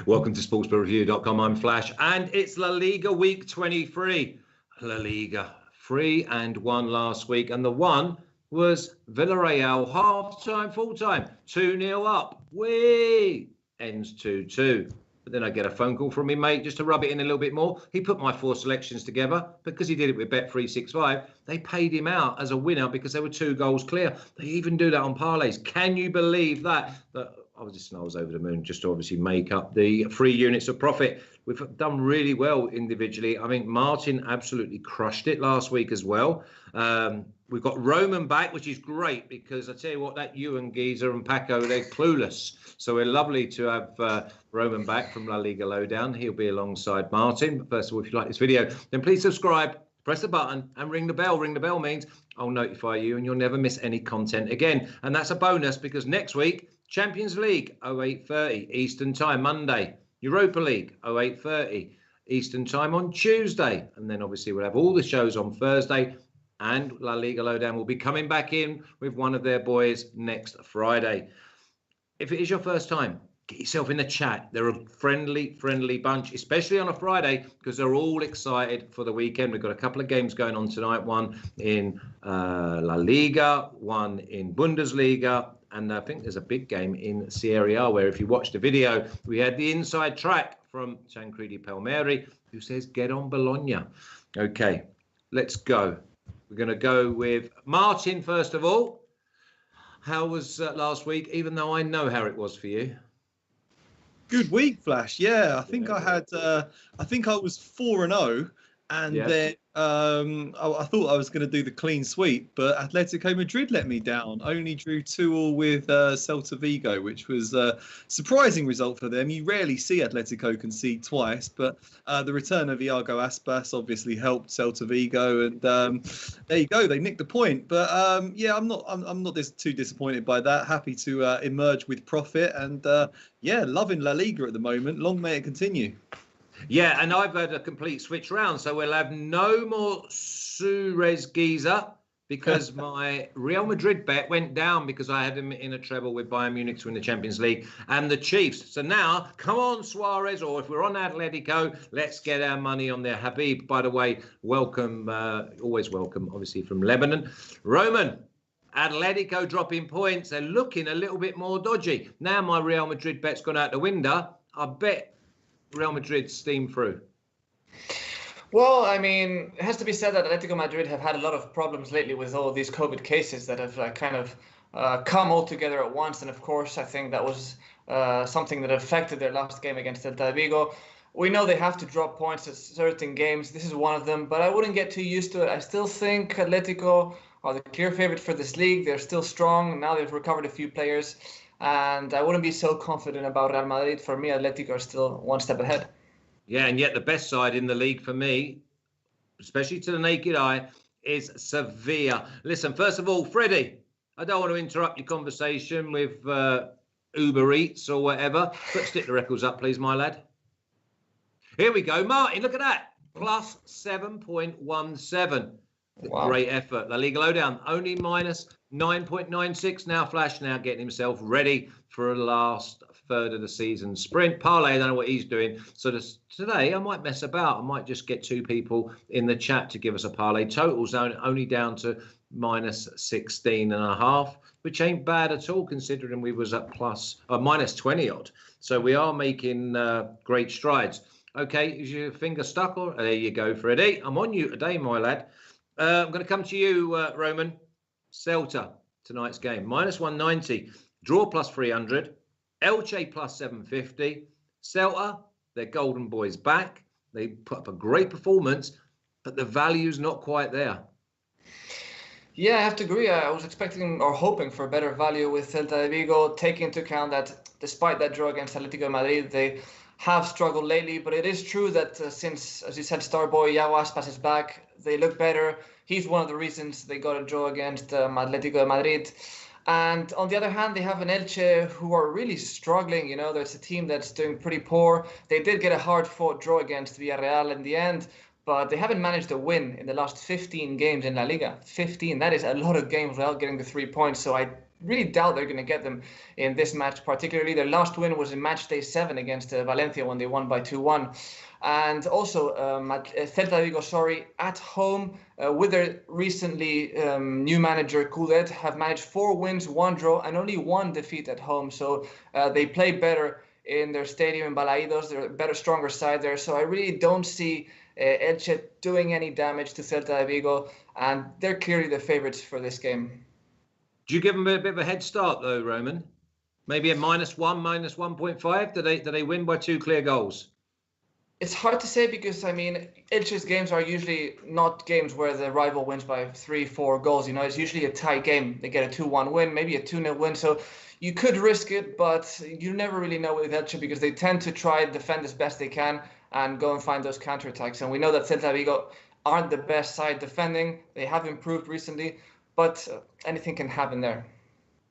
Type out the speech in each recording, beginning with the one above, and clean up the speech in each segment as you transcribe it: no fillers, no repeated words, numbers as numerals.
Welcome to sportsbookraeview.com. I'm Flash, and it's La Liga week 23. La Liga 3-1 last week, and the one was Villarreal half-time, full-time, 2-0 up. Whee! Ends 2-2. But then I get a phone call from me mate just to rub it in a little bit more. He put my four selections together because he did it with Bet365. They paid him out as a winner because they were 2 goals clear. They even do that on parlays. Can you believe that? I was over the moon just to obviously make up the 3 units of profit. We've done really well individually. I think Martin absolutely crushed it last week as well. We've got Roman back, which is great because I tell you what, that Ewan Geezer and Paco, they're clueless. So we're lovely to have Roman back from La Liga Lowdown. He'll be alongside Martin. But first of all, if you like this video, then please subscribe, press the button and ring the bell. Ring the bell means I'll notify you and you'll never miss any content again. And that's a bonus because next week, Champions League, 08:30 Eastern Time, Monday. Europa League, 08:30 Eastern Time on Tuesday. And then obviously we'll have all the shows on Thursday. And La Liga Lowdown will be coming back in with one of their boys next Friday. If it is your first time, get yourself in the chat. They're a friendly bunch, especially on a Friday, because they're all excited for the weekend. We've got a couple of games going on tonight, one in La Liga, one in Bundesliga, and I think there's a big game in Serie A where if you watch the video, we had the inside track from Tancredi Palmieri, who says, get on Bologna. Okay, let's go. We're going to go with Martin first of all. How was last week, even though I know how it was for you? Good week, Flash. Yeah, I think I had. I think I was 4-0, and then I thought I was going to do the clean sweep, but Atletico Madrid let me down. Only drew 2-2 with Celta Vigo, which was a surprising result for them. You rarely see Atletico concede twice, but the return of Iago Aspas obviously helped Celta Vigo, and there you go. They nicked the point. But yeah, I'm not too disappointed by that. Happy to emerge with profit, and yeah, loving La Liga at the moment. Long may it continue. Yeah, and I've had a complete switch round, so we'll have no more Suarez Giza because my Real Madrid bet went down because I had him in a treble with Bayern Munich to win the Champions League and the Chiefs. So now, come on, Suarez, or if we're on Atletico, let's get our money on there. Habib, by the way, welcome, always welcome, obviously, from Lebanon. Roman, Atletico dropping points. They're looking a little bit more dodgy. Now my Real Madrid bet's gone out the window. I bet Real Madrid steam through. Well, I mean, it has to be said that Atletico Madrid have had a lot of problems lately with all these COVID cases that have kind of come all together at once. And of course, I think that was something that affected their last game against Celta Vigo. We know they have to drop points at certain games. This is one of them, but I wouldn't get too used to it. I still think Atletico are the clear favorite for this league. They're still strong. Now they've recovered a few players. And I wouldn't be so confident about Real Madrid. For me, Atletico are still one step ahead. Yeah, and yet the best side in the league for me, especially to the naked eye, is Sevilla. Listen, first of all, Freddie, I don't want to interrupt your conversation with Uber Eats or whatever, but stick the records up, please, my lad. Here we go. Martin, look at that. Plus 7.17. Wow. Great effort. La Liga Lowdown, only minus 9.96. Now Flash now getting himself ready for a last third of the season sprint. Parlay, I don't know what he's doing. So today I might mess about. I might just get 2 people in the chat to give us a parlay. Totals only down to minus 16.5, which ain't bad at all considering we was at minus 20 odd. So we are making great strides. Okay, is your finger stuck? Or there you go, Freddie. I'm on you today, my lad. I'm going to come to you, Roman. Celta, tonight's game. Minus 190. Draw plus 300. Elche plus 750. Celta, their golden boys back. They put up a great performance, but the value's not quite there. Yeah, I have to agree. I was expecting or hoping for better value with Celta de Vigo, taking into account that despite that draw against Atletico Madrid, they have struggled lately, but it is true that since, as you said, Starboy Iago Aspas is back, they look better. He's one of the reasons they got a draw against Atletico de Madrid. And on the other hand, they have an Elche who are really struggling. You know, there's a team that's doing pretty poor. They did get a hard-fought draw against Villarreal in the end, but they haven't managed a win in the last 15 games in La Liga. 15, that is a lot of games without getting the 3 points. So I really doubt they're going to get them in this match, particularly. Their last win was in match day 7 against Valencia when they won by 2-1. And also, Celta Vigo, at home with their recently new manager, Coudet, have managed 4 wins, 1 draw, and only 1 defeat at home. So they play better in their stadium in Balaidos. They're a better, stronger side there. So I really don't see Elche doing any damage to Celta Vigo, and they're clearly the favourites for this game. Do you give them a bit of a head start, though, Roman? Maybe a -1, -1.5? Do they win by 2 clear goals? It's hard to say because, I mean, Elche's games are usually not games where the rival wins by 3-4 goals. You know, it's usually a tie game. They get a 2-1 win, maybe a 2-0 win. So you could risk it, but you never really know with Elche because they tend to try and defend as best they can and go and find those counterattacks. And we know that Celta Vigo aren't the best side defending. They have improved recently, but anything can happen there.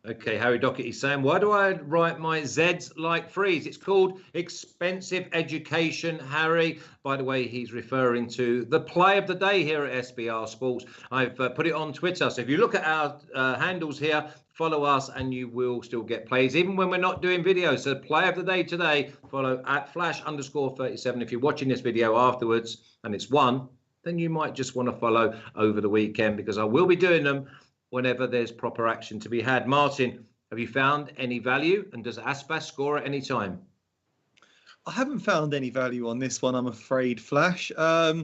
Okay, Harry Doherty saying, why do I write my Zs like threes? It's called expensive education, Harry. By the way, he's referring to the play of the day here at SBR Sports. I've put it on Twitter. So if you look at our handles here, follow us and you will still get plays, even when we're not doing videos. So play of the day today, follow at @flash_37. If you're watching this video afterwards and it's won, then you might just want to follow over the weekend because I will be doing them whenever there's proper action to be had. Martin, have you found any value? And does Aspas score at any time? I haven't found any value on this one, I'm afraid, Flash. I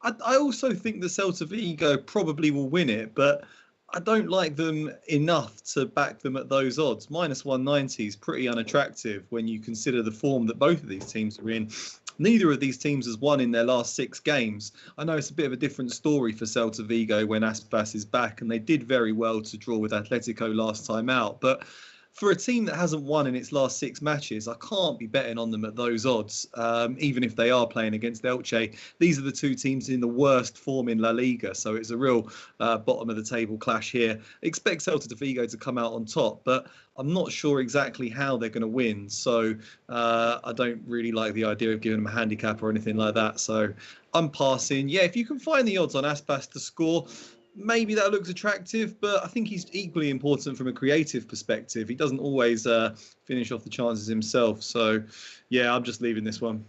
also think the Celta Vigo probably will win it, but I don't like them enough to back them at those odds. -190 is pretty unattractive when you consider the form that both of these teams are in. Neither of these teams has won in their last 6 games. I know it's a bit of a different story for Celta Vigo when Aspas is back, and they did very well to draw with Atletico last time out. But for a team that hasn't won in its last 6 matches, I can't be betting on them at those odds, even if they are playing against Elche. These are the 2 teams in the worst form in La Liga, so it's a real bottom of the table clash here. Expect Celta Vigo to come out on top, but I'm not sure exactly how they're going to win. So I don't really like the idea of giving them a handicap or anything like that. So I'm passing. Yeah, if you can find the odds on Aspas to score, maybe that looks attractive, but I think he's equally important from a creative perspective. He doesn't always finish off the chances himself. So, yeah, I'm just leaving this one.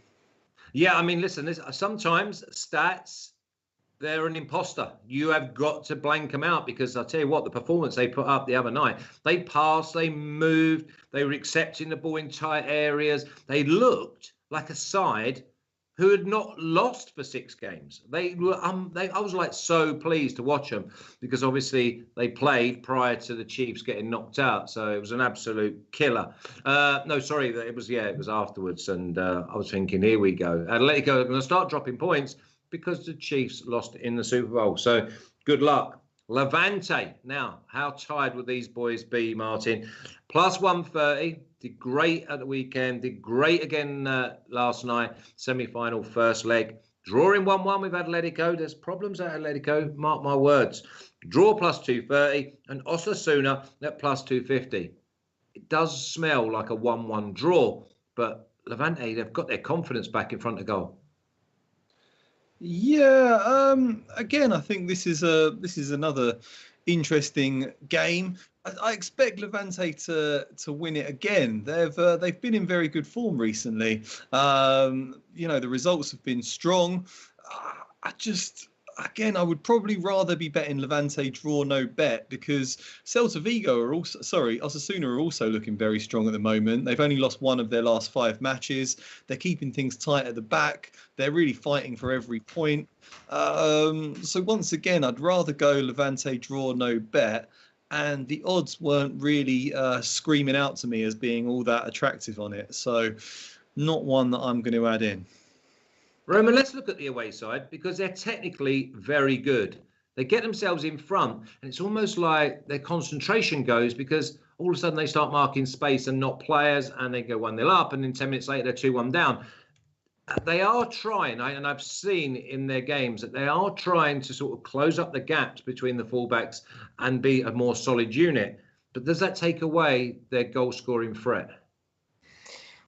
Yeah, I mean, listen, sometimes stats, they're an imposter. You have got to blank them out because I'll tell you what, the performance they put up the other night, they passed, they moved, they were accepting the ball in tight areas. They looked like a side who had not lost for 6 games. They were, I was like so pleased to watch them because obviously they played prior to the Chiefs getting knocked out. So it was an absolute killer. No, sorry, it was afterwards. And I was thinking, here we go. Atletico are going to start dropping points because the Chiefs lost in the Super Bowl. So good luck. Levante. Now, how tired would these boys be, Martin? +130. Did great at the weekend. Did great again last night. Semi-final first leg. Drawing 1-1 with Atletico. There's problems at Atletico. Mark my words. Draw +230. And Osasuna at +250. It does smell like a 1-1 draw. But Levante, they've got their confidence back in front of goal. Yeah, again, I think this is another interesting game. I expect Levante to win it again. They've been in very good form recently. The results have been strong. I would probably rather be betting Levante draw no bet because Celta Vigo Osasuna are also looking very strong at the moment. They've only lost 1 of their last 5 matches. They're keeping things tight at the back. They're really fighting for every point. So once again, I'd rather go Levante draw no bet. And the odds weren't really screaming out to me as being all that attractive on it. So not one that I'm going to add in. Roman, let's look at the away side because they're technically very good. They get themselves in front and it's almost like their concentration goes because all of a sudden they start marking space and not players and they go 1-0 up and then 10 minutes later they're 2-1 down. They are trying, and I've seen in their games that they are trying to sort of close up the gaps between the fullbacks and be a more solid unit. But does that take away their goal-scoring threat?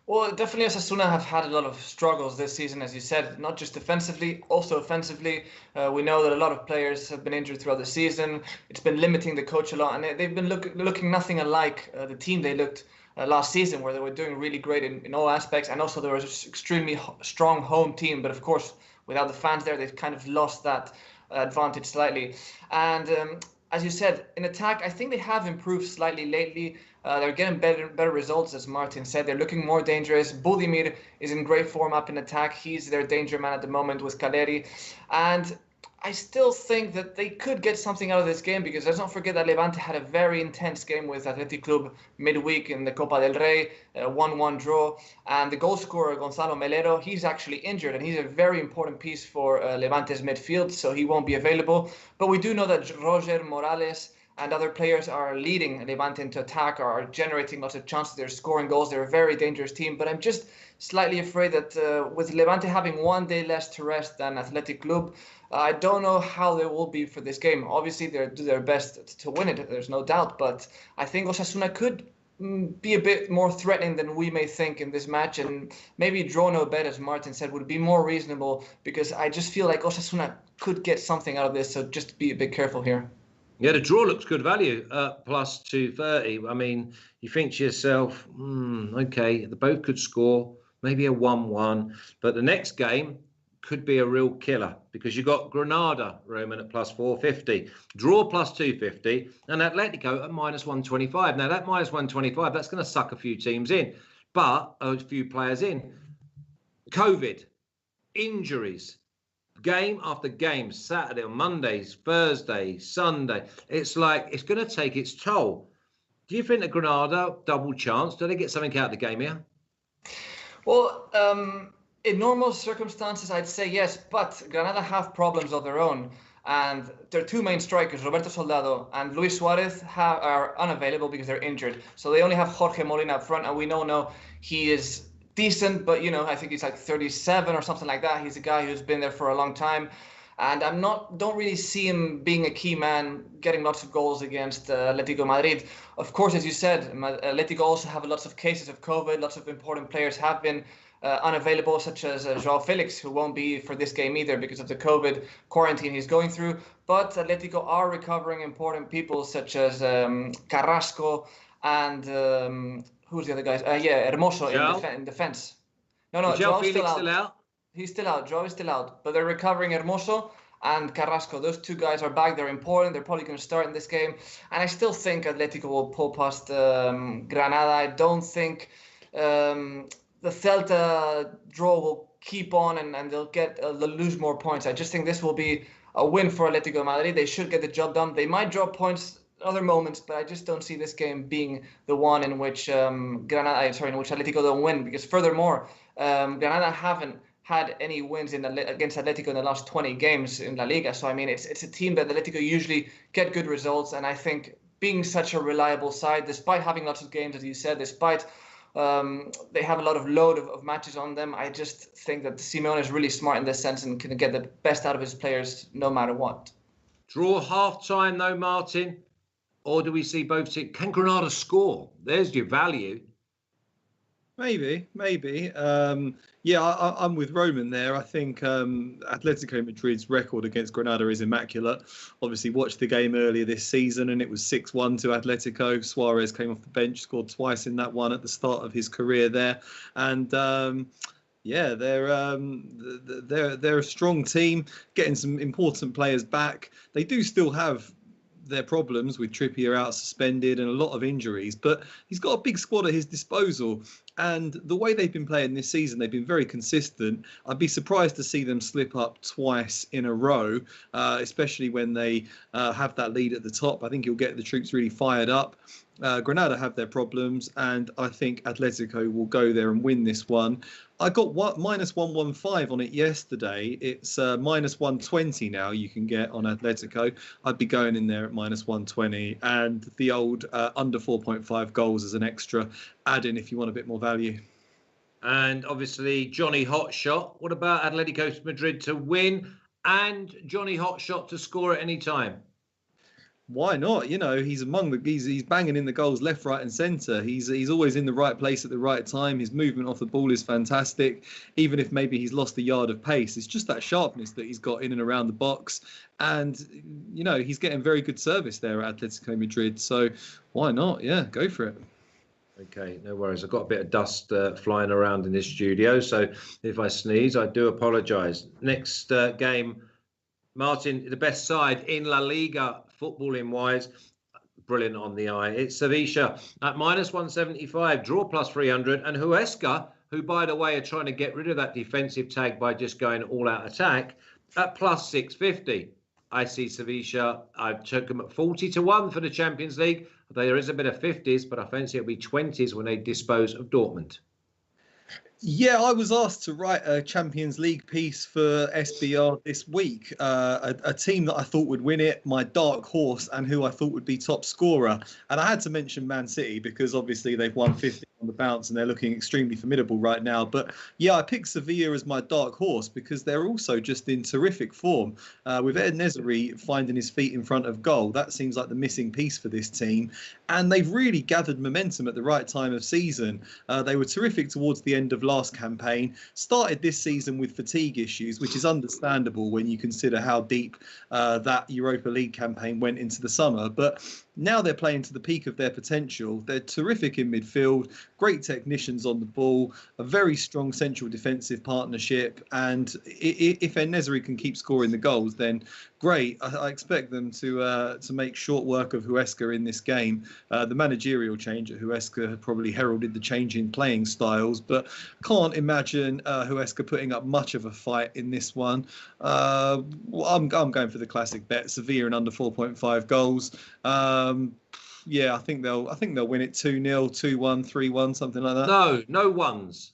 Well, definitely Osasuna have had a lot of struggles this season, as you said, not just defensively, also offensively. We know that a lot of players have been injured throughout the season. It's been limiting the coach a lot, and they've been looking nothing alike the team they looked last season, where they were doing really great in all aspects, and also there was an extremely strong home team. But of course, without the fans there, they've kind of lost that advantage slightly. And as you said, in attack, I think they have improved slightly lately. They're getting better results, as Martin said. They're looking more dangerous. Budimir is in great form up in attack. He's their danger man at the moment with Caleri. And I still think that they could get something out of this game, because let's not forget that Levante had a very intense game with Athletic Club midweek in the Copa del Rey, 1-1 draw. And the goal scorer, Gonzalo Melero, he's actually injured, and he's a very important piece for Levante's midfield, so he won't be available. But we do know that Roger Morales and other players are leading Levante into attack, are generating lots of chances. They're scoring goals. They're a very dangerous team. But I'm just slightly afraid that with Levante having one day less to rest than Athletic Club, I don't know how they will be for this game. Obviously, they do their best to win it. There's no doubt. But I think Osasuna could be a bit more threatening than we may think in this match. And maybe draw no bet, as Martin said, would be more reasonable, because I just feel like Osasuna could get something out of this. So just be a bit careful here. Yeah, the draw looks good value, plus 230. I mean, you think to yourself, okay, they both could score, maybe a 1-1. But the next game could be a real killer, because you've got Granada, Roman, at plus 450, draw plus 250, and Atletico at minus 125. Now, that minus 125, that's going to suck a few teams in, but a few players in. COVID, injuries. Game after game, Saturday, Mondays, Thursday, Sunday. It's like it's going to take its toll. Do you think that Granada double chance? Do they get something out of the game here? Well, in normal circumstances, I'd say yes, but Granada have problems of their own. And their two main strikers, Roberto Soldado and Luis Suarez, are unavailable because they're injured. So they only have Jorge Molina up front, and we know he is decent, but I think he's like 37 or something like that. He's a guy who's been there for a long time, and don't really see him being a key man, getting lots of goals against Atletico Madrid. Of course, as you said, Atletico also have lots of cases of COVID. Lots of important players have been unavailable, such as João Felix, who won't be for this game either because of the COVID quarantine he's going through. But Atletico are recovering important people, such as Carrasco and who's the other guys? Hermoso in defense. No, João Felix still out. He's still out. João is still out. But they're recovering Hermoso and Carrasco. Those two guys are back. They're important. They're probably going to start in this game. And I still think Atletico will pull past Granada. I don't think the Celta draw will keep on and they'll lose more points. I just think this will be a win for Atletico Madrid. They should get the job done. They might drop points other moments, but I just don't see this game being the one in which Atletico don't win, because furthermore, Granada haven't had any wins against Atletico in the last 20 games in La Liga. So I mean, it's a team that Atletico usually get good results, and I think being such a reliable side, despite having lots of games, as you said, despite they have a lot of load of matches on them, I just think that Simeone is really smart in this sense and can get the best out of his players no matter what. Draw half time though, Martin. Or do we see both teams? Can Granada score? There's your value. Maybe. I'm with Roman there. I think Atletico Madrid's record against Granada is immaculate. Obviously, watched the game earlier this season, and it was 6-1 to Atletico. Suarez came off the bench, scored twice in that one at the start of his career there, and they're a strong team, getting some important players back. They do still have their problems with Trippier out suspended and a lot of injuries, but he's got a big squad at his disposal. And the way they've been playing this season, they've been very consistent. I'd be surprised to see them slip up twice in a row, especially when they have that lead at the top. I think you'll get the troops really fired up. Granada have their problems, and I think Atletico will go there and win this one. I got minus 115 on it yesterday. It's minus 120 now you can get on Atletico. I'd be going in there at minus 120, and the old under 4.5 goals as an extra add-in if you want a bit more value. And obviously Johnny Hotshot. What about Atletico Madrid to win and Johnny Hotshot to score at any time? Why not? You know, he's he's banging in the goals left, right, and centre. He's always in the right place at the right time. His movement off the ball is fantastic. Even if maybe he's lost a yard of pace, it's just that sharpness that he's got in and around the box. And you know, he's getting very good service there at Atletico Madrid. So why not? Yeah, go for it. Okay, no worries. I've got a bit of dust flying around in this studio, so if I sneeze, I do apologise. Next game, Martin, the best side in La Liga, footballing wise, brilliant on the eye. It's Sevilla at -175, draw +300, and Huesca, who, by the way, are trying to get rid of that defensive tag by just going all-out attack, at +650. I see Sevilla. I've took them at 40-1 for the Champions League. There is a bit of 50s, but I fancy it'll be 20s when they dispose of Dortmund. Yeah, I was asked to write a Champions League piece for SBR this week. A team that I thought would win it, my dark horse, and who I thought would be top scorer. And I had to mention Man City because obviously they've won 50 on the bounce and they're looking extremely formidable right now. But yeah, I picked Sevilla as my dark horse because they're also just in terrific form. With Ed Nezeri finding his feet in front of goal, that seems like the missing piece for this team. And they've really gathered momentum at the right time of season. They were terrific towards the end of last campaign, started this season with fatigue issues, which is understandable when you consider how deep that Europa League campaign went into the summer. But now they're playing to the peak of their potential. They're terrific in midfield, great technicians on the ball, a very strong central defensive partnership. And if En-Nesyri can keep scoring the goals, then great. I expect them to make short work of Huesca in this game. The managerial change at Huesca had probably heralded the change in playing styles, but can't imagine Huesca putting up much of a fight in this one. I'm going for the classic bet, Sevilla and under 4.5 goals. Yeah, I think they'll win it 2-0, 2-1, 3-1, something like that. No ones,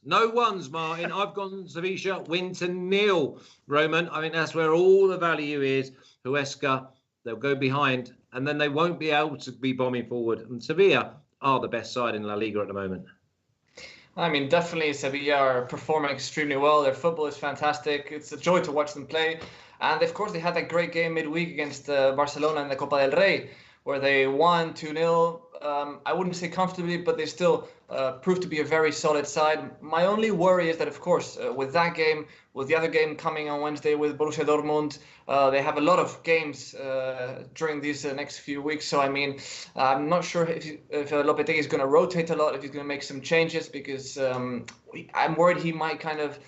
Martin. I've gone Sevilla win to 0. Roman, I think that's where all the value is. Huesca, they'll go behind, and then they won't be able to be bombing forward. And Sevilla are the best side in La Liga at the moment. I mean, definitely Sevilla are performing extremely well. Their football is fantastic. It's a joy to watch them play. And of course, they had that great game midweek against Barcelona in the Copa del Rey, where they won 2-0. I wouldn't say comfortably, but they still proved to be a very solid side. My only worry is that, of course, with that game, with the other game coming on Wednesday with Borussia Dortmund, they have a lot of games during these next few weeks. So, I mean, I'm not sure if Lopetegui is going to rotate a lot, if he's going to make some changes, because I'm worried he might kind of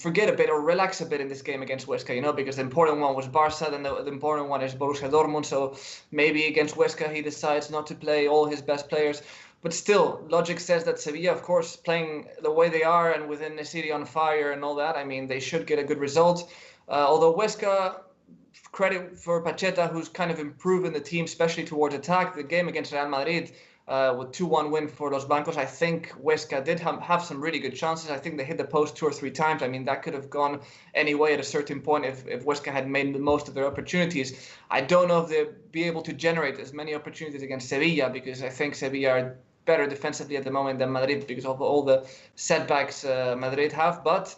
forget a bit or relax a bit in this game against Huesca, you know, because the important one was Barca, then the important one is Borussia Dortmund. So maybe against Huesca he decides not to play all his best players. But still, logic says that Sevilla, of course, playing the way they are and within the city on fire and all that, I mean, they should get a good result. Although Huesca, credit for Pacheta, who's kind of improving the team, especially towards attack. The game against Real Madrid, with 2-1 win for Los Blancos, I think Huesca did have some really good chances. I think they hit the post 2 or 3 times. I mean, that could have gone any way at a certain point if Huesca had made the most of their opportunities. I don't know if they'll be able to generate as many opportunities against Sevilla, because I think Sevilla are better defensively at the moment than Madrid because of all the setbacks Madrid have. But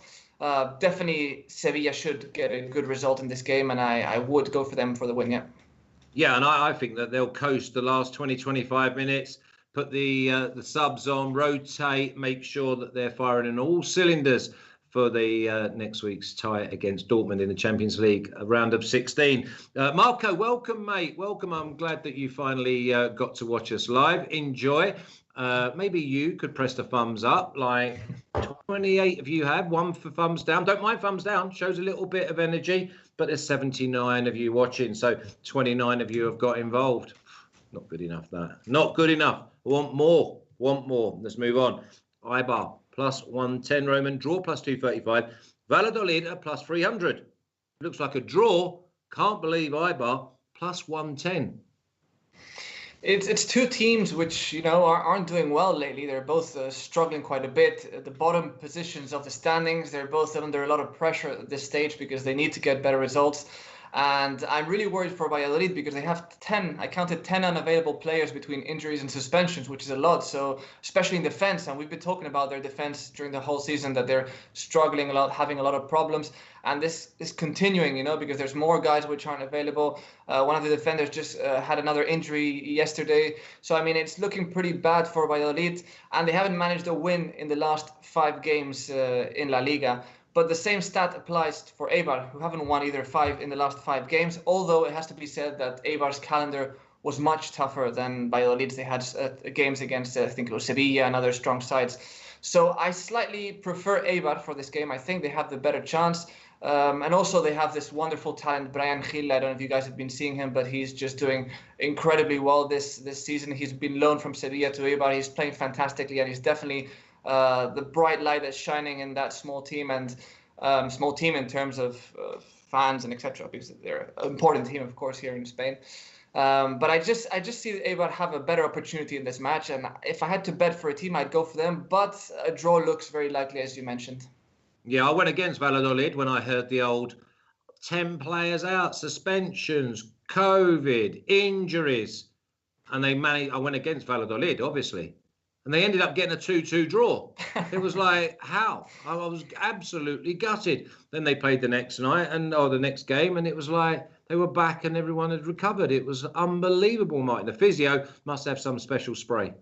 definitely Sevilla should get a good result in this game, and I would go for them for the win, yeah. Yeah, and I think that they'll coast the last 20-25 minutes, put the subs on, rotate, make sure that they're firing on all cylinders for the next week's tie against Dortmund in the Champions League, round of 16. Marco, welcome, mate. Welcome. I'm glad that you finally got to watch us live. Enjoy. Maybe you could press the thumbs up, like 28 of you have, 1 for thumbs down. Don't mind thumbs down, shows a little bit of energy, but there's 79 of you watching, so 29 of you have got involved. Not good enough, that. Not good enough. Want more. Let's move on. Eibar +110, Roman. Draw +235. Valladolid at +300. Looks like a draw. Can't believe Eibar +110. It's 2 teams which, you know, aren't doing well lately. They're both struggling quite a bit. At the bottom positions of the standings, they're both under a lot of pressure at this stage because they need to get better results. And I'm really worried for Valladolid because they have 10, I counted 10 unavailable players between injuries and suspensions, which is a lot. So especially in defense, and we've been talking about their defense during the whole season, that they're struggling a lot, having a lot of problems. And this is continuing, because there's more guys which aren't available. One of the defenders just had another injury yesterday. So, I mean, it's looking pretty bad for Valladolid. And they haven't managed a win in the last 5 games in La Liga. But the same stat applies for Eibar, who haven't won either 5 in the last 5 games. Although it has to be said that Eibar's calendar was much tougher than Valladolid's. They had games against, I think it was Sevilla and other strong sides. So I slightly prefer Eibar for this game. I think they have the better chance. And also they have this wonderful talent, Brian Gil. I don't know if you guys have been seeing him, but he's just doing incredibly well this season. He's been loaned from Sevilla to Eibar. He's playing fantastically, and he's definitely the bright light that's shining in that small team, and small team in terms of fans and etc. Because they're an important team, of course, here in Spain. But I just see Eibar have a better opportunity in this match, and if I had to bet for a team, I'd go for them. But a draw looks very likely, as you mentioned. Yeah, I went against Valladolid when I heard the old 10 players out, suspensions, COVID, injuries, and I went against Valladolid, obviously. And they ended up getting a 2-2 draw. It was like, how? I was absolutely gutted. Then they played the next night or the next game, and it was like they were back and everyone had recovered. It was unbelievable, Martin. The physio must have some special spray.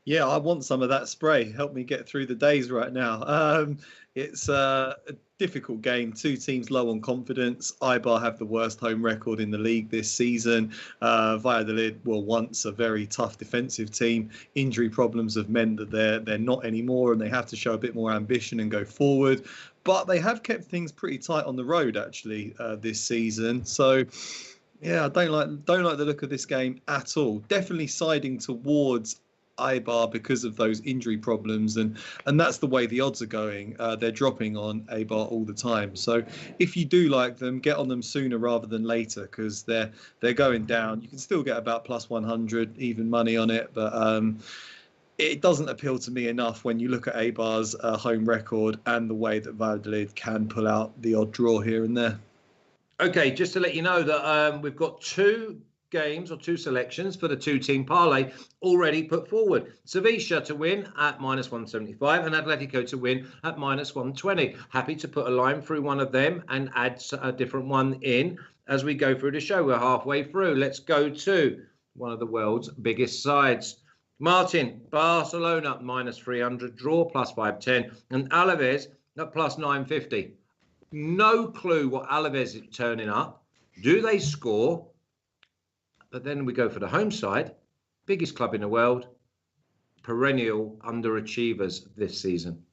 Yeah, I want some of that spray. Help me get through the days right now. It's a difficult game. 2 teams low on confidence. Eibar have the worst home record in the league this season. Valladolid were once a very tough defensive team. Injury problems have meant that they're not anymore, and they have to show a bit more ambition and go forward. But they have kept things pretty tight on the road, actually, this season. So, yeah, I don't like the look of this game at all. Definitely siding towards Eibar because of those injury problems, and that's the way the odds are going. They're dropping on Eibar all the time. So if you do like them, get on them sooner rather than later, because they're going down. You can still get about plus 100 even money on it, but it doesn't appeal to me enough when you look at Eibar's home record and the way that Valladolid can pull out the odd draw here and there. Okay, just to let you know that we've got 2 games or 2 selections for the 2-team parlay already put forward. Sevilla to win at -175 and Atletico to win at -120. Happy to put a line through one of them and add a different one in as we go through the show. We're halfway through. Let's go to one of the world's biggest sides. Martin, Barcelona -300 draw +510 and Alaves at +950. No clue what Alaves is turning up. Do they score? But then we go for the home side, biggest club in the world, perennial underachievers this season.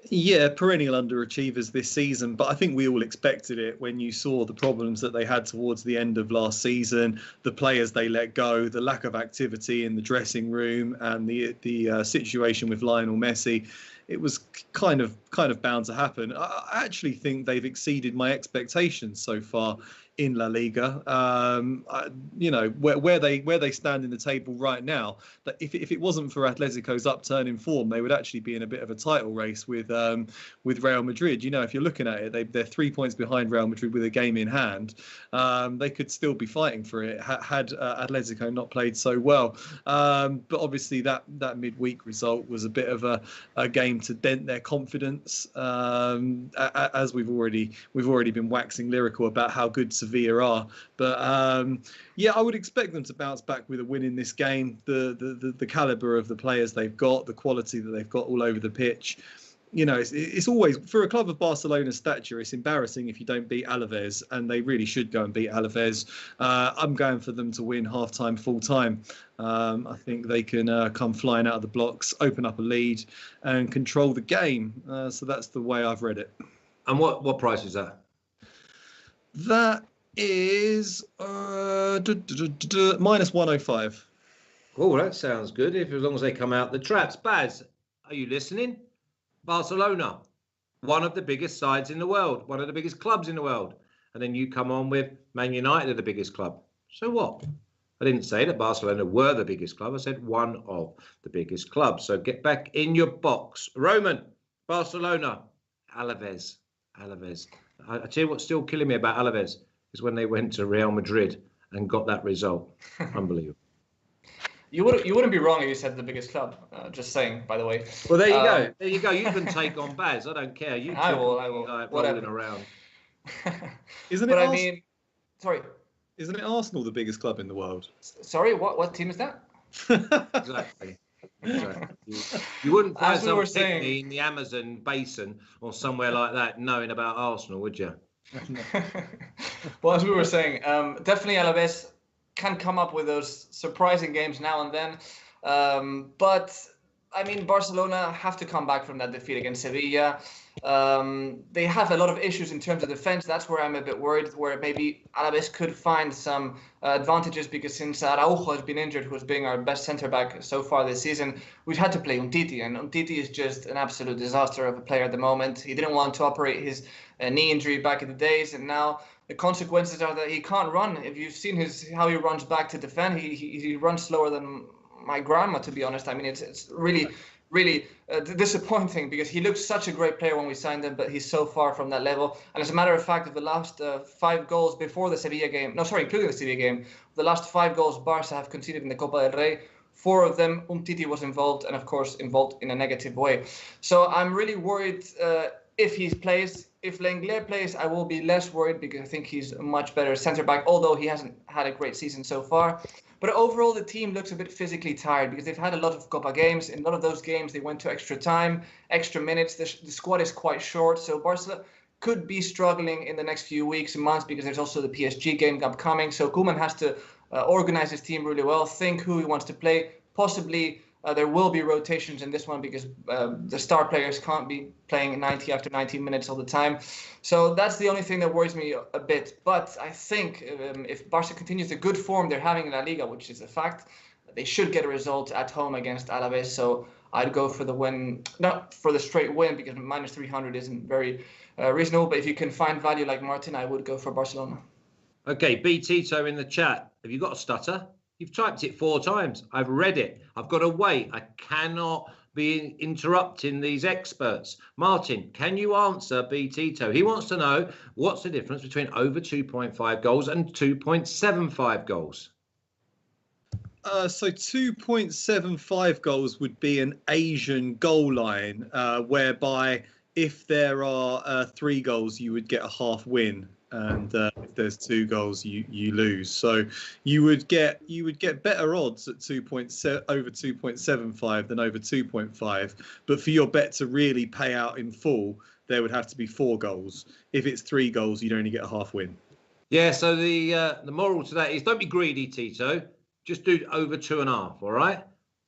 Yeah, perennial underachievers this season, but I think we all expected it when you saw the problems that they had towards the end of last season, the players they let go, the lack of activity in the dressing room, and the situation with Lionel Messi. It was kind of bound to happen. I actually think they've exceeded my expectations so far in La Liga. Where they stand in the table right now, that if it wasn't for Atletico's upturn in form, they would actually be in a bit of a title race with Real Madrid. If you're looking at it, they're 3 points behind Real Madrid with a game in hand. They could still be fighting for it had Atletico not played so well. But obviously that midweek result was a bit of a game to dent their confidence. As we've already been waxing lyrical about how good Sevilla are, but I would expect them to bounce back with a win in this game. The caliber of the players they've got, the quality that they've got all over the pitch. It's always, for a club of Barcelona's stature, it's embarrassing if you don't beat Alaves, and they really should go and beat Alaves. I'm going for them to win half-time, full-time. I think they can come flying out of the blocks, open up a lead, and control the game. So that's the way I've read it. And what price is that? That is -105. Oh, that sounds good. As long as they come out the traps. Baz, are you listening? Barcelona, one of the biggest sides in the world, one of the biggest clubs in the world. And then you come on with Man United are the biggest club. So what? I didn't say that Barcelona were the biggest club. I said one of the biggest clubs. So get back in your box. Roman, Barcelona, Alaves. I tell you what's still killing me about Alaves is when they went to Real Madrid and got that result. Unbelievable. You wouldn't be wrong if you said the biggest club. Just saying, by the way. Well, there you go. There you go. You can take on Baz. I don't care. You I will. Like, whatever. rolling around. Isn't it? But I mean, sorry. Isn't it Arsenal the biggest club in the world? Sorry, what team is that? Exactly. You wouldn't find As we were some saying, picnic in the Amazon basin or somewhere like that knowing about Arsenal, would you? Well, as we were saying, definitely Alaves can come up with those surprising games now and then. But, I mean, Barcelona have to come back from that defeat against Sevilla. They have a lot of issues in terms of defense. That's where I'm a bit worried, where maybe Alaves could find some advantages, because since Araujo has been injured, who's being our best centre-back so far this season, we've had to play Umtiti, and Umtiti is just an absolute disaster of a player at the moment. He didn't want to operate his knee injury back in the days, and now the consequences are that he can't run. If you've seen how he runs back to defend, he runs slower than my grandma, to be honest. I mean, it's really disappointing, because he looked such a great player when we signed him, but he's so far from that level. And as a matter of fact, of the last 5 goals before the Sevilla game, including the Sevilla game, the last 5 goals Barca have conceded in the Copa del Rey, 4 of them Umtiti was involved, and of course involved in a negative way. So I'm really worried if he plays. If Lenglet plays, I will be less worried, because I think he's a much better centre-back, although he hasn't had a great season so far. But overall, the team looks a bit physically tired, because they've had a lot of Copa games. In a lot of those games, they went to extra time, extra minutes. The squad is quite short, so Barca could be struggling in the next few weeks and months, because there's also the PSG game upcoming. So Koeman has to organize his team really well, think who he wants to play. Possibly there will be rotations in this one, because the star players can't be playing 90 after 90 minutes all the time. So that's the only thing that worries me a bit. But I think if Barca continues the good form they're having in La Liga, which is a fact, they should get a result at home against Alaves. So I'd go for the win, not for the straight win, because minus 300 isn't very reasonable. But if you can find value like Martin, I would go for Barcelona. Okay, B. Tito in the chat. Have you got a stutter? You've typed it 4 times. I've read it. I've got to wait. I cannot be interrupting these experts. Martin, can you answer B. Tito? He wants to know what's the difference between over 2.5 goals and 2.75 goals. So 2.75 goals would be an Asian goal line, whereby if there are 3 goals, you would get a half win. And if there's 2 goals, you lose. So you would get better odds at over 2.75 than over 2.5. But for your bet to really pay out in full, there would have to be 4 goals. If it's 3 goals, you'd only get a half win. Yeah. So the moral to that is don't be greedy, Tito. Just do over 2.5. All right,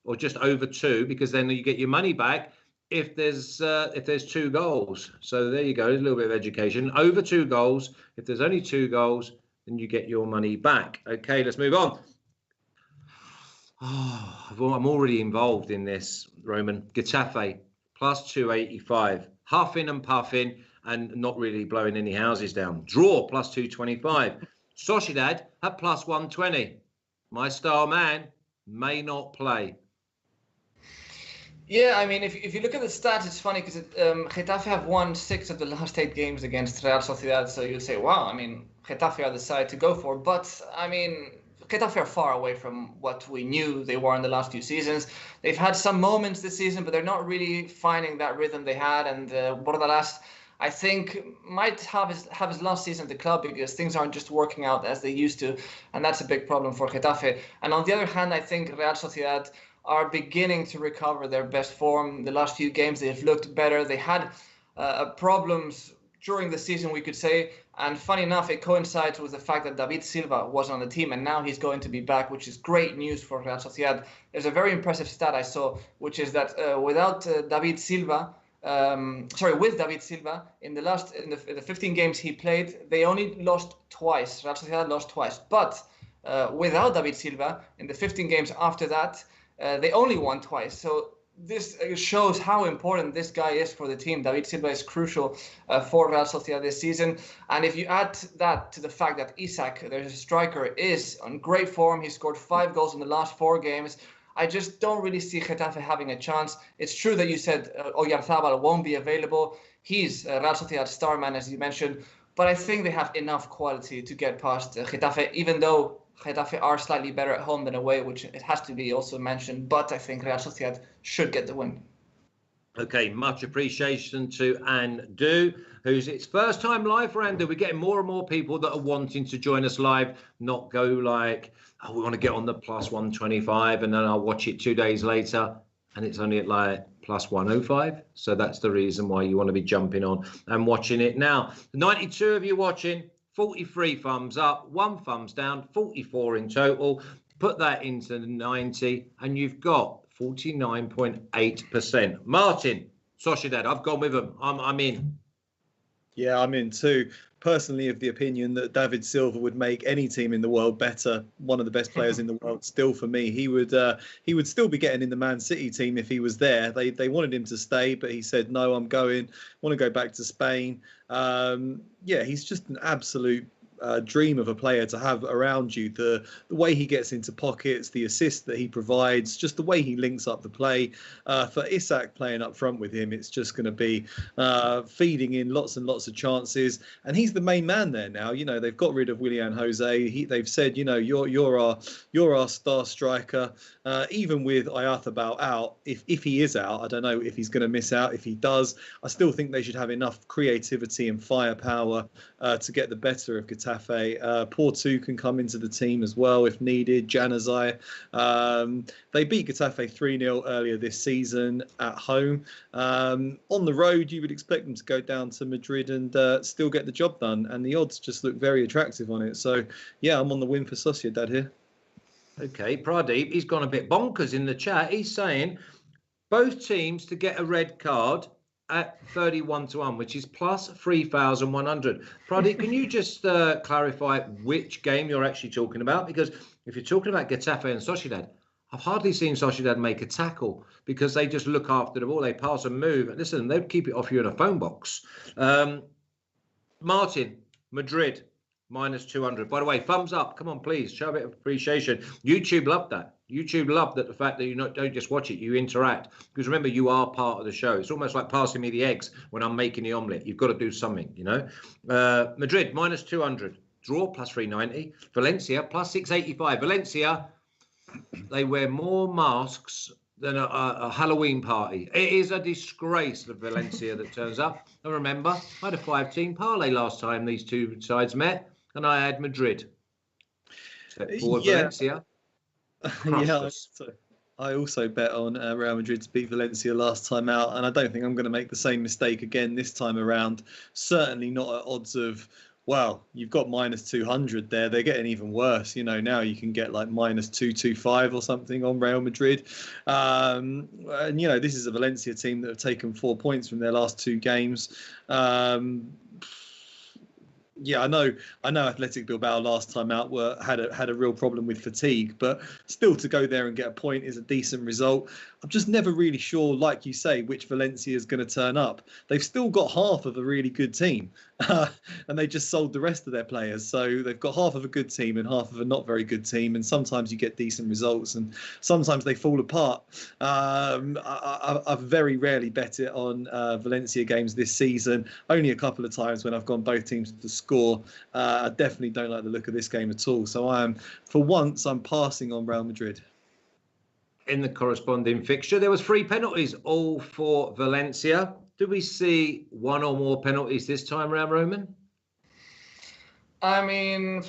or just over 2, because then you get your money back. If there's 2 goals. So there you go, a little bit of education. Over 2 goals. If there's only 2 goals, then you get your money back. Okay, let's move on. Oh, I'm already involved in this, Roman. Getafe, plus 285. Huffing and puffing and not really blowing any houses down. Draw, plus 225. Sociedad at plus 120. My star man may not play. Yeah, I mean, if you look at the stats, it's funny, because Getafe have won 6 of the last 8 games against Real Sociedad. So you'd say, wow, I mean, Getafe are the side to go for. But, I mean, Getafe are far away from what we knew they were in the last few seasons. They've had some moments this season, but they're not really finding that rhythm they had. And Bordalas, I think, might have his last season at the club, because things aren't just working out as they used to. And that's a big problem for Getafe. And on the other hand, I think Real Sociedad are beginning to recover their best form. The last few games, they have looked better. They had problems during the season, we could say. And funny enough, it coincides with the fact that David Silva wasn't on the team, and now he's going to be back, which is great news for Real Sociedad. There's a very impressive stat I saw, which is that with David Silva, in the 15 games he played, they only lost twice. Real Sociedad lost twice. But without David Silva, in the 15 games after that, they only won twice. So this shows how important this guy is for the team. David Silva is crucial for Real Sociedad this season. And if you add that to the fact that Isak, there's a striker, is on great form. He scored 5 goals in the last 4 games. I just don't really see Getafe having a chance. It's true that you said Oyarzabal won't be available. He's Real Sociedad's star man, as you mentioned. but I think they have enough quality to get past Getafe, even though Getafe are slightly better at home than away, which it has to be also mentioned. But I think Real Sociedad should get the win. Okay, much appreciation to Andu, who's its first time live for Andu. We're getting more and more people that are wanting to join us live, not go like, oh, we want to get on the plus 125 and then I'll watch it 2 days later and it's only at like plus 105. So that's the reason why you want to be jumping on and watching it now. 92 of you watching, 43 thumbs up, 1 thumbs down, 44 in total. Put that into the 90 and you've got 49.8%. Martin, Sociedad, I've gone with them. I'm in. Yeah, I'm in too. Personally, of the opinion that David Silva would make any team in the world better. One of the best players in the world, still for me. He would still be getting in the Man City team if he was there. They wanted him to stay, but he said no. I'm going. Want to go back to Spain. Yeah, he's just an absolute dream of a player to have around you. The way he gets into pockets, the assists that he provides, just the way he links up the play. For Isak playing up front with him, it's just going to be feeding in lots and lots of chances. And he's the main man there now. You know, they've got rid of Willian Jose. They've said, you know, you're our star striker. Even with Oyarzabal out, if he is out, I don't know if he's going to miss out. If he does, I still think they should have enough creativity and firepower to get the better of Getafe. Porto can come into the team as well if needed. Januzaj. They beat Getafe 3-0 earlier this season at home. On the road, you would expect them to go down to Madrid and still get the job done. And the odds just look very attractive on it. So, yeah, I'm on the win for Sociedad here. Okay, Pradeep, he's gone a bit bonkers in the chat. He's saying both teams to get a red card at 31-1, which is plus 3,100. Pradeep, can you just clarify which game you're actually talking about? Because if you're talking about Getafe and Sociedad, I've hardly seen Sociedad make a tackle because they just look after the ball. They pass and move. Listen, they'd keep it off you in a phone box. Martin, Madrid, minus 200. By the way, thumbs up. Come on, please. Show a bit of appreciation. YouTube loved that. YouTube loved that, the fact that you don't just watch it, you interact. Because remember, you are part of the show. It's almost like passing me the eggs when I'm making the omelette. You've got to do something, you know. Madrid, minus 200. Draw, plus 390. Valencia, plus 685. Valencia, they wear more masks than a Halloween party. It is a disgrace of Valencia that turns up. I remember, I had a 5-team parlay last time these two sides met, and I had Madrid. For Valencia. Yeah, I also bet on Real Madrid to beat Valencia last time out, and I don't think I'm going to make the same mistake again this time around. Certainly not at odds of, well, you've got minus 200 there. They're getting even worse. You know, now you can get like minus 225 or something on Real Madrid. And, you know, this is a Valencia team that have taken 4 points from their last 2 games. Yeah, I know. Athletic Bilbao last time out had a real problem with fatigue, but still to go there and get a point is a decent result. I'm just never really sure, like you say, which Valencia is going to turn up. They've still got half of a really good team, and they just sold the rest of their players. So they've got half of a good team and half of a not very good team. And sometimes you get decent results, and sometimes they fall apart. I've very rarely bet it on Valencia games this season. Only a couple of times when I've gone both teams to score. I definitely don't like the look of this game at all. So for once, I'm passing on Real Madrid. In the corresponding fixture, there was 3 penalties, all for Valencia. Do we see 1 or more penalties this time round, Roman? I mean,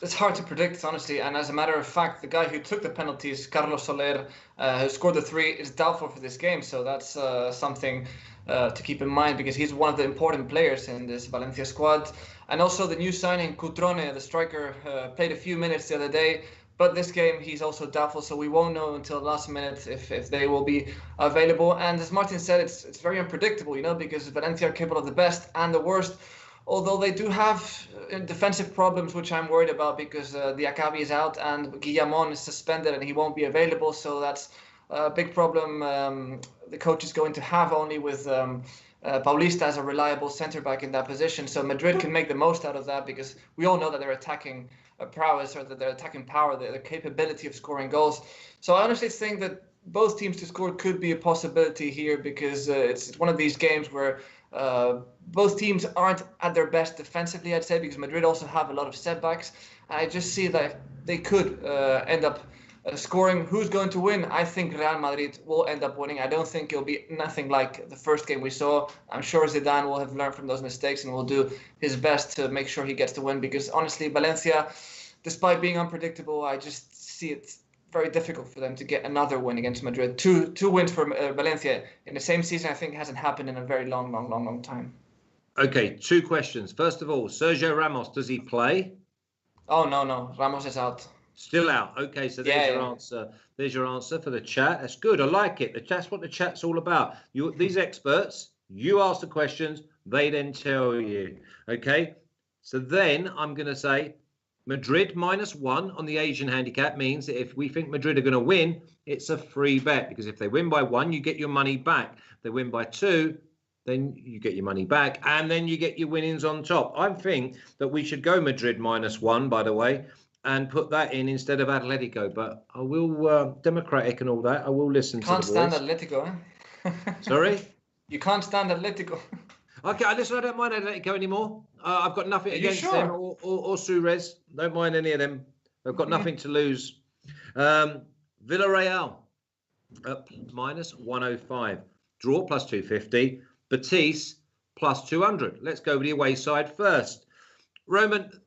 it's hard to predict, honestly. And as a matter of fact, the guy who took the penalties, Carlos Soler, who scored the 3, is doubtful for this game. So that's something to keep in mind, because he's one of the important players in this Valencia squad. And also the new signing, Cutrone, the striker, played a few minutes the other day. But this game, he's also doubtful, so we won't know until the last minute if they will be available. And as Martin said, it's very unpredictable, you know, because Valencia are capable of the best and the worst. Although they do have defensive problems, which I'm worried about, because Diakabi is out and Guillamon is suspended and he won't be available. So that's a big problem the coach is going to have, only with Paulista as a reliable centre-back in that position. So Madrid can make the most out of that, because we all know that they're attacking prowess, or that their attacking power, their capability of scoring goals. So I honestly think that both teams to score could be a possibility here, because it's one of these games where Both teams aren't at their best defensively, I'd say, because Madrid also have a lot of setbacks. I just see that they could end up scoring. Who's going to win? I think Real Madrid will end up winning. I don't think it'll be nothing like the first game we saw. I'm sure Zidane will have learned from those mistakes and will do his best to make sure he gets the win, because honestly, Valencia, despite being unpredictable, I just see it very difficult for them to get another win against Madrid. Two wins for Valencia in the same season, I think, hasn't happened in a very long time. Okay, 2 questions. First of all, Sergio Ramos, does he play? Oh, no. Ramos is out. Still out. Okay, so there's your answer. There's your answer for the chat. That's good. I like it. That's what the chat's all about. These experts, you ask the questions, they then tell you. Okay, so then I'm going to say Madrid -1 on the Asian handicap means that if we think Madrid are going to win, it's a free bet, because if they win by 1, you get your money back. If they win by 2, then you get your money back, and then you get your winnings on top. I think that we should go Madrid -1, by the way, and put that in instead of Atletico. But I will, democratic and all that, I will listen to the voice. Can't stand Atletico, eh? Sorry? You can't stand Atletico. Okay, listen, I don't mind Atletico anymore. I've got nothing against them or Suarez. Don't mind any of them. I've got nothing to lose. Villarreal up -105. Draw +250. Betis +200. Let's go with the away side first. Roman,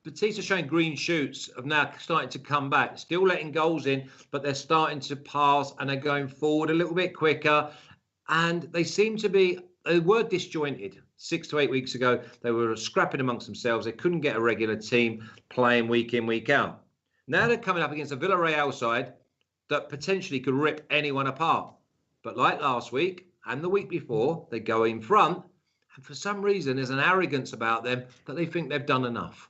Betis are showing green shoots of now starting to come back. Still letting goals in, but they're starting to pass and they're going forward a little bit quicker. And they seem to be, they were disjointed 6 to 8 weeks ago. They were scrapping amongst themselves. They couldn't get a regular team playing week in, week out. Now they're coming up against a Villarreal side that potentially could rip anyone apart. But like last week and the week before, they go in front. And for some reason, there's an arrogance about them that they think they've done enough.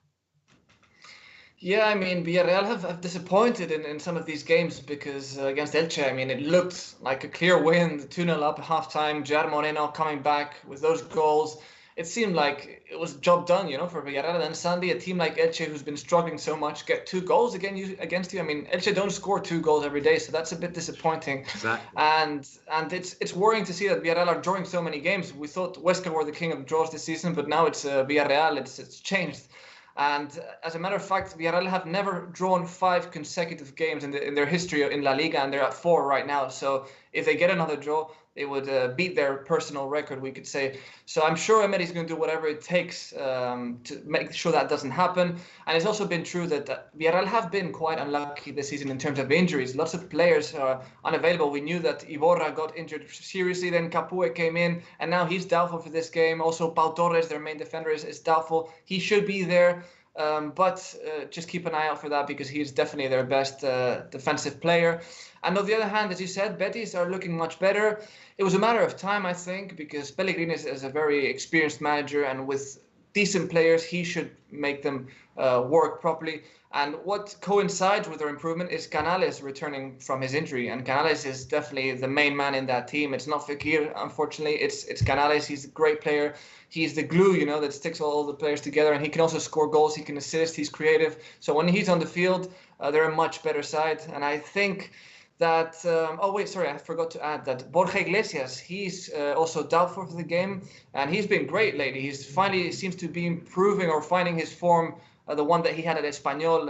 Yeah, I mean, Villarreal have disappointed in some of these games because against Elche, I mean, it looked like a clear win, 2-0 up at halftime, Gerard Moreno coming back with those goals. It seemed like it was job done, for Villarreal. And then Sunday, a team like Elche, who's been struggling so much, get 2 goals against you. I mean, Elche don't score 2 goals every day, so that's a bit disappointing. Exactly. And it's worrying to see that Villarreal are drawing so many games. We thought Huesca were the king of draws this season, but now it's Villarreal. It's changed. And as a matter of fact, Villarreal have never drawn 5 consecutive games in their history in La Liga, and they're at 4 right now. So if they get another draw, they would beat their personal record, we could say. So I'm sure Emery's going to do whatever it takes to make sure that doesn't happen. And it's also been true that Villarreal have been quite unlucky this season in terms of injuries. Lots of players are unavailable. We knew that Iborra got injured seriously, then Capoue came in, and now he's doubtful for this game. Also, Pau Torres, their main defender, is doubtful. He should be there. But just keep an eye out for that, because he is definitely their best defensive player. And on the other hand, as you said, Betis are looking much better. It was a matter of time, I think, because Pellegrini is a very experienced manager, and with decent players, he should make them work properly. And what coincides with their improvement is Canales returning from his injury. And Canales is definitely the main man in that team. It's not Fekir, unfortunately. It's Canales. He's a great player. He's the glue, that sticks all the players together. And he can also score goals. He can assist. He's creative. So when he's on the field, they're a much better side. And I think that, I forgot to add that Borja Iglesias, he's also doubtful for the game. And he's been great lately. He's finally seems to be improving or finding his form, the one that he had at Espanyol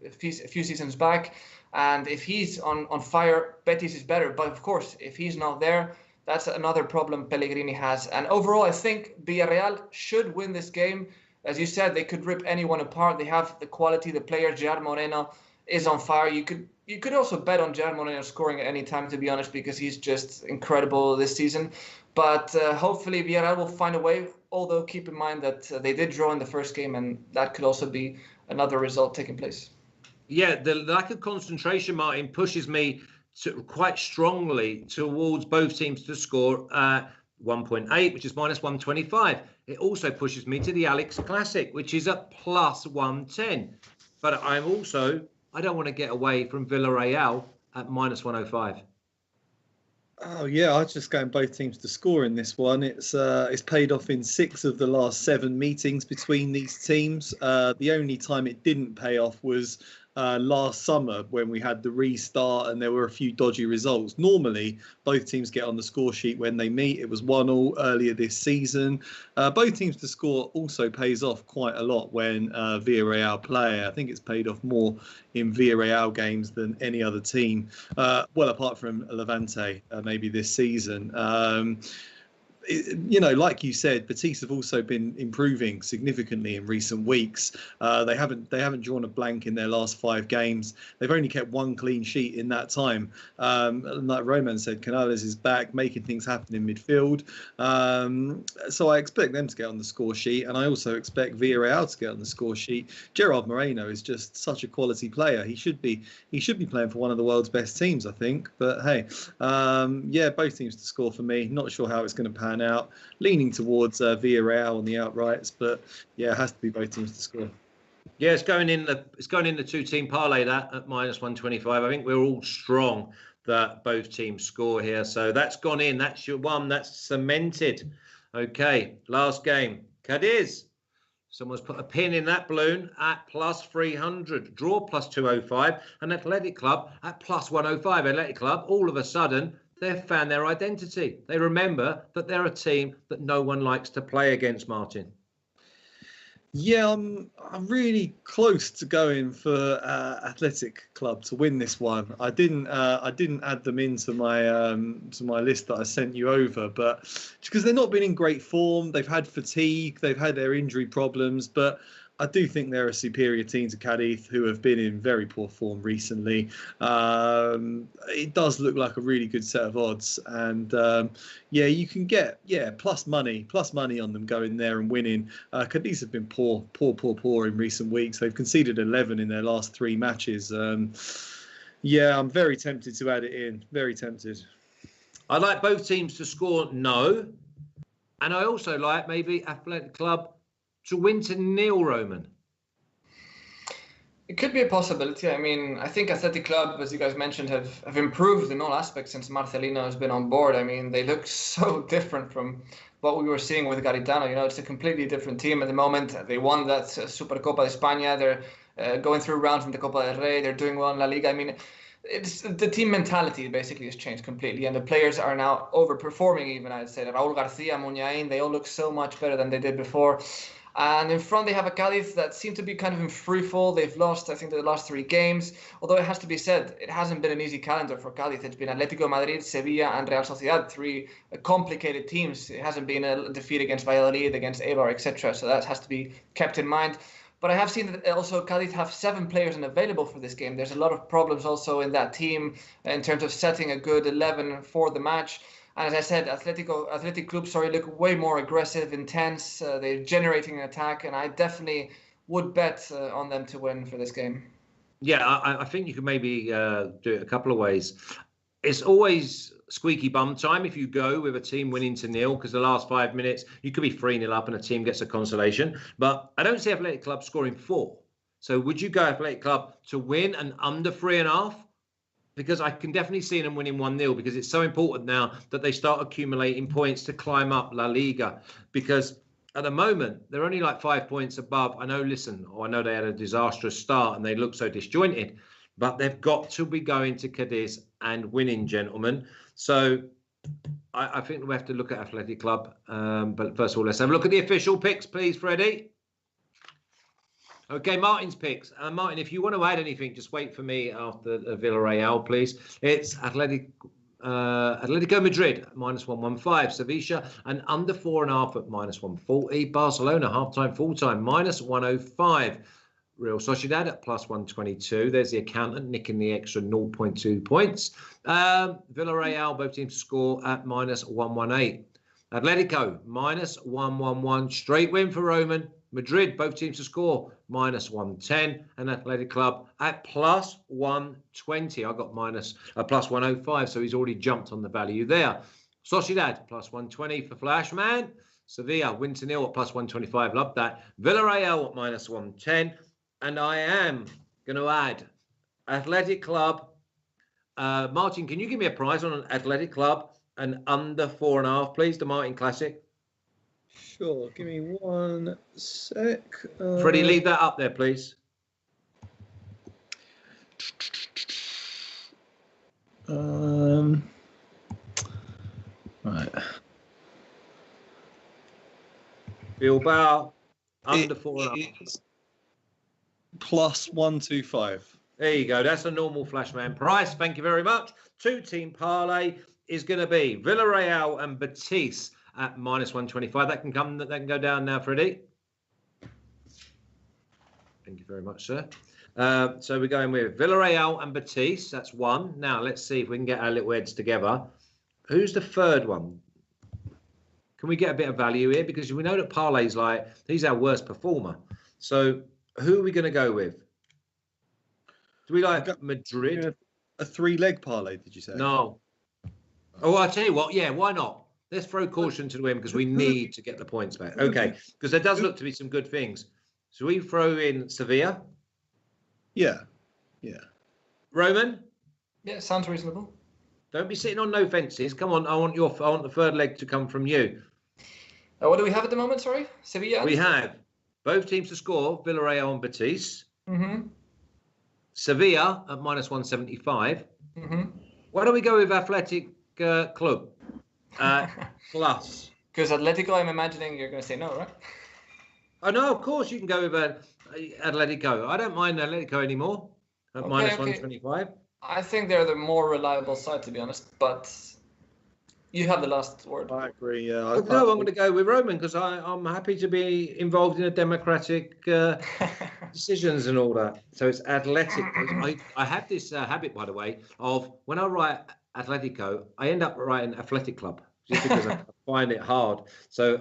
a few seasons back. And if he's on fire, Betis is better. But of course, if he's not there, that's another problem Pellegrini has. And overall, I think Villarreal should win this game. As you said, they could rip anyone apart. They have the quality, the player. Gerard Moreno is on fire. You could also bet on Gerard Moreno scoring at any time, to be honest, because he's just incredible this season. But hopefully Villarreal will find a way, although keep in mind that they did draw in the first game, and that could also be another result taking place. Yeah, the lack of concentration, Martin, pushes me quite strongly towards both teams to score 1.8, which is -125. It also pushes me to the Alex Classic, which is at +110. But I don't want to get away from Villarreal at -105. Oh yeah, I was just going both teams to score in this one. It's paid off in 6 of the last 7 meetings between these teams. The only time it didn't pay off was last summer when we had the restart and there were a few dodgy results. Normally, both teams get on the score sheet when they meet. It was 1-1 earlier this season. Both teams to score also pays off quite a lot when Villarreal play. I think it's paid off more in Villarreal games than any other team. Well, apart from Levante, maybe this season. Like you said, Betis have also been improving significantly in recent weeks. They haven't drawn a blank in their last 5 games. They've only kept 1 clean sheet in that time. Like Roman said, Canales is back, making things happen in midfield. So I expect them to get on the score sheet, and I also expect Villarreal to get on the score sheet. Gerard Moreno is just such a quality player. He should be playing for one of the world's best teams, I think. But hey, both teams to score for me. Not sure how it's going to pan out, leaning towards Villarreal on the outrights, but yeah, it has to be both teams to score. Yeah, it's going in the 2-team parlay that at -125. I think we're all strong that both teams score here, so that's gone in. That's your one. That's cemented. Okay, last game, Cadiz. Someone's put a pin in that balloon at +300. Draw +205, and Athletic Club at +105. Athletic Club, all of a sudden, they've found their identity. They remember that they're a team that no one likes to play against, Martin. Yeah, I'm really close to going for Athletic Club to win this one. I didn't add them into my list that I sent you over, but because they've not been in great form, they've had fatigue, they've had their injury problems, but I do think they're a superior team to Cadiz, who have been in very poor form recently. It does look like a really good set of odds, and you can get plus money on them going there and winning. Cadiz have been poor in recent weeks. They've conceded 11 in their last 3 matches. I'm very tempted to add it in. Very tempted. I like both teams to score no, and I also like maybe Athletic Club to win to 0, Roman. It could be a possibility. I mean, I think Athletic Club, as you guys mentioned, have improved in all aspects since Marcelino has been on board. I mean, they look so different from what we were seeing with Garitano. It's a completely different team at the moment. They won that Supercopa de España. They're going through rounds in the Copa del Rey. They're doing well in La Liga. I mean, it's the team mentality basically has changed completely, and the players are now overperforming. Even I'd say that Raúl García, Muñain, they all look so much better than they did before. And in front, they have a Cadiz that seem to be kind of in free fall. They've lost, I think, the last 3 games. Although it has to be said, it hasn't been an easy calendar for Cadiz. It's been Atletico Madrid, Sevilla, and Real Sociedad, 3 complicated teams. It hasn't been a defeat against Valladolid, against Eibar, etc. So that has to be kept in mind. But I have seen that also Cadiz have 7 players unavailable for this game. There's a lot of problems also in that team in terms of setting a good 11 for the match. And as I said, Athletic Club, look way more aggressive, intense. They're generating an attack, and I definitely would bet on them to win for this game. Yeah, I think you could maybe do it a couple of ways. It's always squeaky bum time if you go with a team winning to 0, because the last 5 minutes, you could be 3-0 up and a team gets a consolation. But I don't see Athletic Club scoring 4. So would you go Athletic Club to win and under 3.5? Because I can definitely see them winning 1-0, because it's so important now that they start accumulating points to climb up La Liga. Because at the moment, they're only like 5 points above. I know they had a disastrous start and they look so disjointed, but they've got to be going to Cadiz and winning, gentlemen. So I think we have to look at Athletic Club. But first of all, let's have a look at the official picks, please, Freddie. Okay, Martin's picks. Martin, if you want to add anything, just wait for me after Villarreal, please. It's Atletico Madrid -115, Sevilla and under 4.5 at -140, Barcelona half-time, full-time -105, Real Sociedad at +122. There's the accountant nicking the extra 0.2 points. Villarreal, both teams to score at -118. Atletico -111, straight win for Roman. Madrid, both teams to score, -110, and Athletic Club at +120. I got +105, so he's already jumped on the value there. Sociedad, +120 for Flashman. Sevilla, win to 0 at +125. Love that. Villarreal at -110. And I am going to add Athletic Club. Martin, can you give me a price on an Athletic Club and under 4.5, please? The Martin Classic. Sure, give me 1 sec. Freddie, leave that up there, please. Right. Bilbao under 4.5. Plus 125. There you go. That's a normal Flashman price. Thank you very much. 2-team parlay is going to be Villarreal and Betis at minus 125. That can go down now, Freddie. Thank you very much, sir. So we're going with Villarreal and Betis. That's one. Now let's see if we can get our little heads together. Who's the third one? Can we get a bit of value here? Because we know that parlay's like, he's our worst performer. So who are we going to go with? Do we like Madrid? A 3-leg parlay, did you say? No. Oh, I'll tell you what. Yeah, why not? Let's throw caution to the wind because we need to get the points back. Okay, because there does look to be some good things. So we throw in Sevilla. Yeah. Roman? Yeah, sounds reasonable. Don't be sitting on no fences. Come on, I want the third leg to come from you. What do we have at the moment, sorry? Sevilla? We have both teams to score, Villarreal and Betis. Mm-hmm. Sevilla at minus 175. Mm-hmm. Why don't we go with Athletic Club plus? Because Atletico, I'm imagining you're going to say no, right? Oh, no, of course you can go with Atletico. I don't mind Atletico anymore at minus 125. I think they're the more reliable side, to be honest, but you have the last word. I agree, yeah. I'm going to go with Roman because I'm happy to be involved in a democratic decisions and all that. So it's Athletic. I have this habit, by the way, of when I write Atletico, I end up writing Athletic Club just because I find it hard. So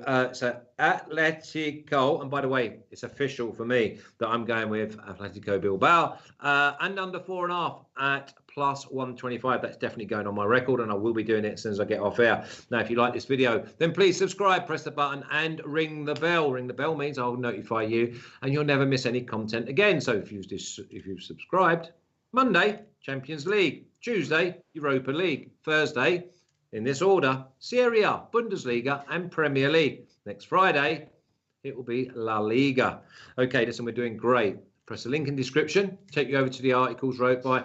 Atletico, and by the way, it's official for me that I'm going with Atletico Bilbao and under 4.5 at plus 125. That's definitely going on my record, and I will be doing it as soon as I get off air. Now, if you like this video, then please subscribe, press the button, and ring the bell. Ring the bell means I'll notify you, and you'll never miss any content again. So if you've subscribed, Monday, Champions League. Tuesday, Europa League. Thursday, in this order, Serie A, Bundesliga, and Premier League. Next Friday, it will be La Liga. Okay, listen, we're doing great. Press the link in the description. Take you over to the articles wrote by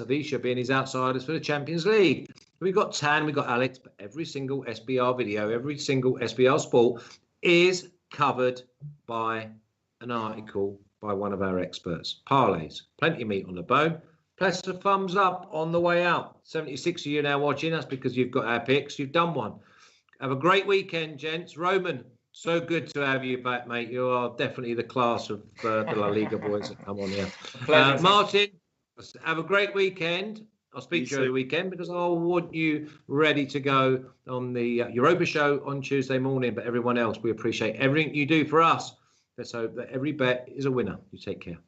Savisha being his outsiders for the Champions League. We've got Tan, we've got Alex, but every single SBR video, every single SBR sport is covered by an article by one of our experts. Parlays, plenty of meat on the bone. Press the thumbs up on the way out. 76 of you now watching. That's because you've got our picks. You've done one. Have a great weekend, gents. Roman, so good to have you back, mate. You are definitely the class of the La Liga boys that come on here. Martin, have a great weekend. I'll speak to you over the weekend because I want you ready to go on the Europa show on Tuesday morning. But everyone else, we appreciate everything you do for us. Let's hope that every bet is a winner. You take care.